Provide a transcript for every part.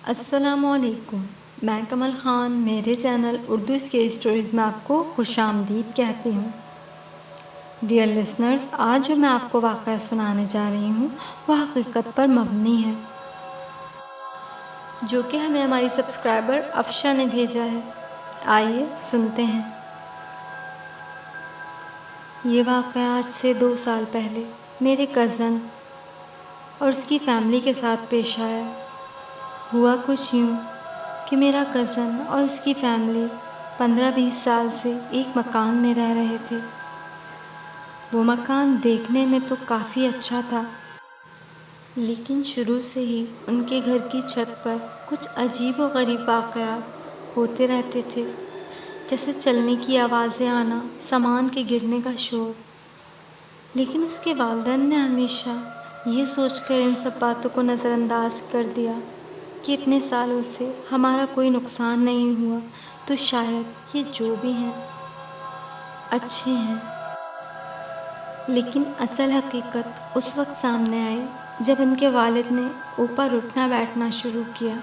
السلام علیکم، میں کمل خان میرے چینل اردو اسکیل اسٹوریز میں آپ کو خوش آمدید کہتی ہوں۔ ڈیئر لسنرز، آج جو میں آپ کو واقعہ سنانے جا رہی ہوں وہ حقیقت پر مبنی ہے، جو کہ ہمیں ہماری سبسکرائبر افشا نے بھیجا ہے۔ آئیے سنتے ہیں۔ یہ واقعہ آج سے 2 سال پہلے میرے کزن اور اس کی فیملی کے ساتھ پیش آیا۔ ہوا کچھ یوں کہ میرا کزن اور اس کی فیملی 15-20 سال سے ایک مکان میں رہ رہے تھے۔ وہ مکان دیکھنے میں تو کافی اچھا تھا، لیکن شروع سے ہی ان کے گھر کی چھت پر کچھ عجیب و غریب واقعات ہوتے رہتے تھے، جیسے چلنے کی آوازیں آنا، سامان کے گرنے کا شور۔ لیکن اس کے والدین نے ہمیشہ یہ سوچ کر ان سب باتوں کو نظر انداز کر دیا کہ اتنے سالوں سے ہمارا کوئی نقصان نہیں ہوا، تو شاید یہ جو بھی ہیں اچھے ہیں۔ لیکن اصل حقیقت اس وقت سامنے آئی جب ان کے والد نے اوپر اٹھنا بیٹھنا شروع کیا۔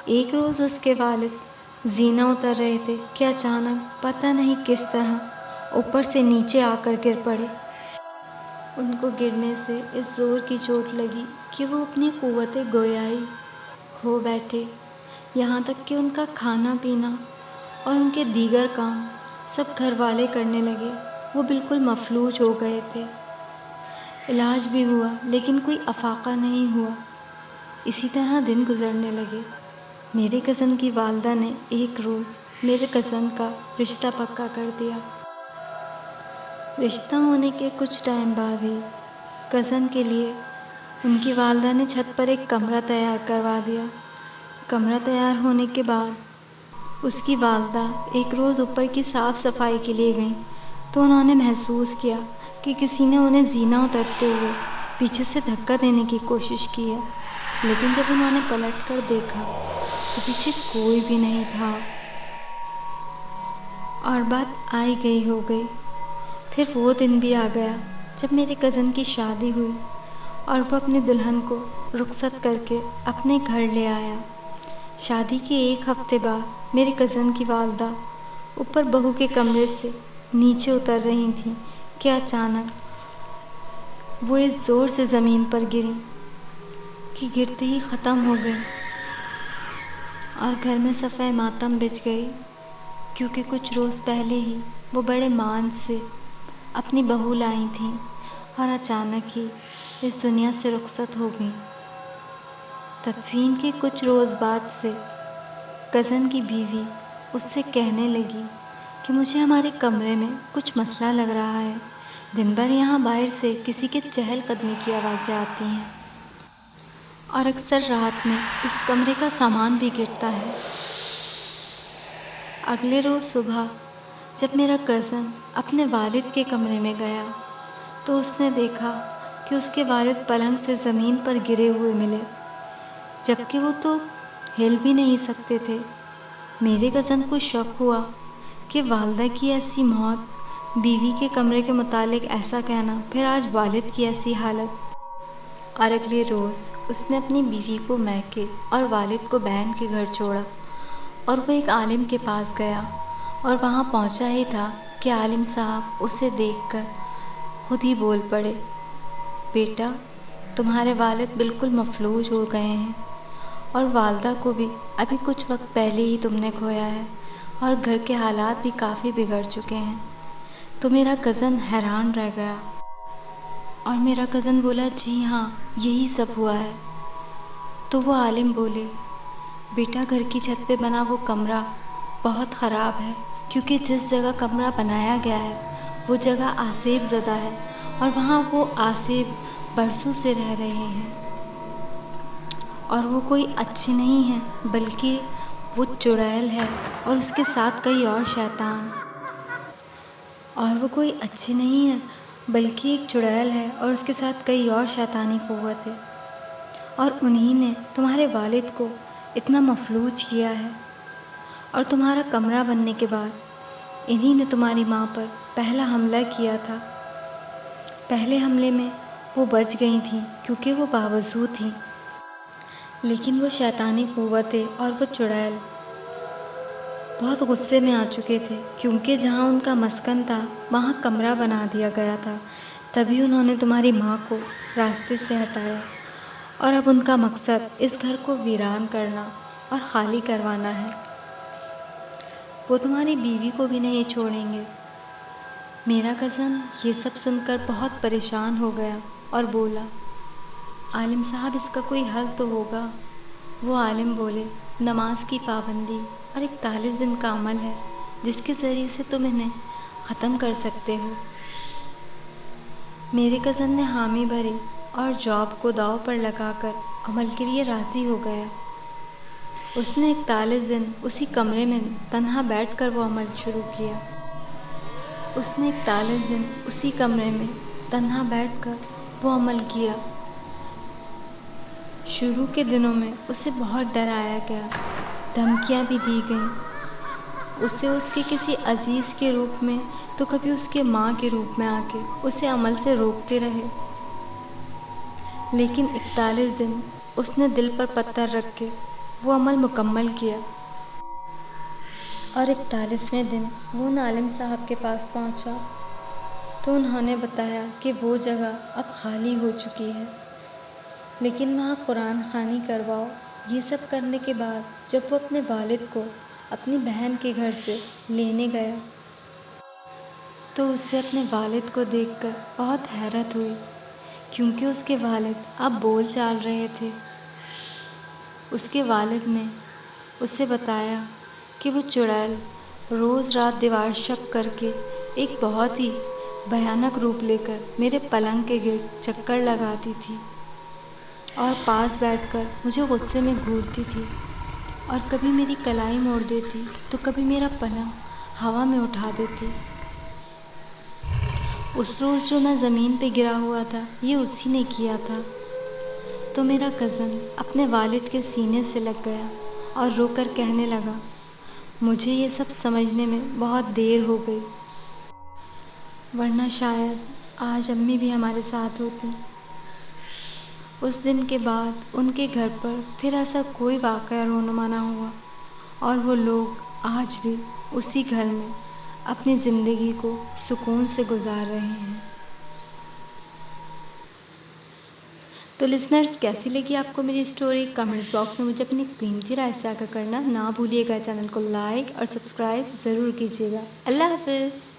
ایک روز اس کے والد زینہ اتر رہے تھے کہ اچانک پتہ نہیں کس طرح اوپر سے نیچے آ کر گر پڑے۔ ان کو گرنے سے اس زور کی چوٹ لگی کہ وہ اپنی قوت گویائی کھو بیٹھے، یہاں تک کہ ان کا کھانا پینا اور ان کے دیگر کام سب گھر والے کرنے لگے۔ وہ بالکل مفلوج ہو گئے تھے۔ علاج بھی ہوا لیکن کوئی افاقہ نہیں ہوا۔ اسی طرح دن گزرنے لگے۔ میرے کزن کی والدہ نے ایک روز میرے کزن کا رشتہ پکا کر دیا۔ رشتہ ہونے کے کچھ ٹائم بعد ہی کزن کے لیے ان کی والدہ نے چھت پر ایک کمرہ تیار کروا دیا۔ کمرہ تیار ہونے کے بعد اس کی والدہ ایک روز اوپر کی صاف صفائی کے لیے گئیں تو انہوں نے محسوس کیا کہ کسی نے انہیں زینہ اترتے ہوئے پیچھے سے دھکا دینے کی کوشش کی ہے، لیکن جب انہوں نے پلٹ کر دیکھا تو پیچھے کوئی بھی نہیں تھا، اور بات آئی گئی ہو گئی۔ پھر وہ دن بھی آ گیا جب میرے کزن کی شادی ہوئی اور وہ اپنی دلہن کو رخصت کر کے اپنے گھر لے آیا۔ شادی کے 1 ہفتے بعد میرے کزن کی والدہ اوپر بہو کے کمرے سے نیچے اتر رہی تھیں کہ اچانک وہ اس زور سے زمین پر گریں کہ گرتے ہی ختم ہو گئیں، اور گھر میں صفحہ ماتم بچ گئی، کیونکہ کچھ روز پہلے ہی وہ بڑے مان سے اپنی بہو لائی تھیں اور اچانک ہی اس دنیا سے رخصت ہو گئیں۔ تدفین کے کچھ روز بعد سے کزن کی بیوی اس سے کہنے لگی کہ مجھے ہمارے کمرے میں کچھ مسئلہ لگ رہا ہے۔ دن بھر یہاں باہر سے کسی کے چہل قدمی کی آوازیں آتی ہیں، اور اکثر رات میں اس کمرے کا سامان بھی گرتا ہے۔ اگلے روز صبح جب میرا کزن اپنے والد کے کمرے میں گیا تو اس نے دیکھا کہ اس کے والد پلنگ سے زمین پر گرے ہوئے ملے، جبکہ وہ تو ہل بھی نہیں سکتے تھے۔ میرے کزن کو شک ہوا کہ والدہ کی ایسی موت، بیوی کے کمرے کے متعلق ایسا کہنا، پھر آج والد کی ایسی حالت۔ اور اگلے روز اس نے اپنی بیوی کو میکے اور والد کو بہن کے گھر چھوڑا، اور وہ ایک عالم کے پاس گیا، اور وہاں پہنچا ہی تھا کہ عالم صاحب اسے دیکھ کر خود ہی بول پڑے، بیٹا تمہارے والد بالکل مفلوج ہو گئے ہیں، اور والدہ کو بھی ابھی کچھ وقت پہلے ہی تم نے کھویا ہے، اور گھر کے حالات بھی کافی بگڑ چکے ہیں۔ تو میرا کزن حیران رہ گیا، اور میرا کزن بولا، جی ہاں یہی سب ہوا ہے۔ تو وہ عالم بولے، بیٹا گھر کی چھت پہ بنا وہ کمرہ بہت خراب ہے، کیونکہ جس جگہ کمرہ بنایا گیا ہے وہ جگہ آسیب زدہ ہے، اور وہاں وہ آسیب برسوں سے رہ رہے ہیں، اور وہ کوئی اچھی نہیں ہے بلکہ وہ چڑیل ہے، اور اس کے ساتھ کئی اور شیطان۔ اور وہ کوئی اچھی نہیں ہے بلکہ ایک چڑیل ہے اور اس کے ساتھ کئی اور شیطانی قوت ہے، اور انہی نے تمہارے والد کو اتنا مفلوج کیا ہے، اور تمہارا کمرہ بننے کے بعد انہی نے تمہاری ماں پر پہلا حملہ کیا تھا۔ پہلے حملے میں وہ بچ گئی تھیں کیونکہ وہ باوضو تھیں، لیکن وہ شیطانی قوتیں اور وہ چڑیل بہت غصے میں آ چکے تھے، کیونکہ جہاں ان کا مسکن تھا وہاں کمرہ بنا دیا گیا تھا۔ تبھی انہوں نے تمہاری ماں کو راستے سے ہٹایا، اور اب ان کا مقصد اس گھر کو ویران کرنا اور خالی کروانا ہے۔ وہ تمہاری بیوی کو بھی نہیں چھوڑیں گے۔ میرا کزن یہ سب سن کر بہت پریشان ہو گیا اور بولا، عالم صاحب اس کا کوئی حل تو ہوگا۔ وہ عالم بولے، نماز کی پابندی اور 41 دن کا عمل ہے جس کے ذریعے سے تم انہیں ختم کر سکتے ہو۔ میرے کزن نے حامی بھری اور جاب کو داؤ پر لگا کر عمل کے لیے راضی ہو گیا۔ اس نے 41 دن اسی کمرے میں تنہا بیٹھ کر وہ عمل شروع کیا۔ اس نے 41 دن اسی کمرے میں تنہا بیٹھ کر وہ عمل کیا۔ شروع کے دنوں میں اسے بہت ڈرایا گیا، دھمکیاں بھی دی گئیں، اسے اس کے کسی عزیز کے روپ میں تو کبھی اس کے ماں کے روپ میں آ کے اسے عمل سے روکتے رہے۔ لیکن 41 دن اس نے دل پر پتھر رکھ کے وہ عمل مکمل کیا، اور 41ویں دن وہ ان عالم صاحب کے پاس پہنچا تو انہوں نے بتایا کہ وہ جگہ اب خالی ہو چکی ہے، لیکن وہاں قرآن خوانی کرواؤ۔ یہ سب کرنے کے بعد جب وہ اپنے والد کو اپنی بہن کے گھر سے لینے گیا تو اسے اپنے والد کو دیکھ کر بہت حیرت ہوئی، کیونکہ اس کے والد اب بول چال رہے تھے۔ اس کے والد نے اسے بتایا کہ وہ چڑیل روز رات دیوار شق کر کے ایک بہت ہی بھیانک روپ لے کر میرے پلنگ کے گرد چکر لگاتی تھی اور پاس بیٹھ کر مجھے غصے میں گھورتی تھی، اور کبھی میری کلائی موڑ دیتی تو کبھی میرا پلنگ ہوا میں اٹھا دیتی۔ اس روز جو میں زمین پہ گرا ہوا تھا یہ اسی نے کیا تھا۔ تو میرا کزن اپنے والد کے سینے سے لگ گیا اور رو کر کہنے لگا، مجھے یہ سب سمجھنے میں بہت دیر ہو گئی، ورنہ شاید آج امی بھی ہمارے ساتھ ہوتی۔ اس دن کے بعد ان کے گھر پر پھر ایسا کوئی واقعہ رونما نہ ہوا، اور وہ لوگ آج بھی اسی گھر میں اپنی زندگی کو سکون سے گزار رہے ہیں۔ تو لسنرز، کیسی لگی آپ کو میری اسٹوری؟ کمنٹس باکس میں مجھے اپنی قیمتی رائے سے آگاہ کرنا نہ بھولیے گا۔ چینل کو لائک اور سبسکرائب ضرور کیجیے گا۔ اللہ حافظ۔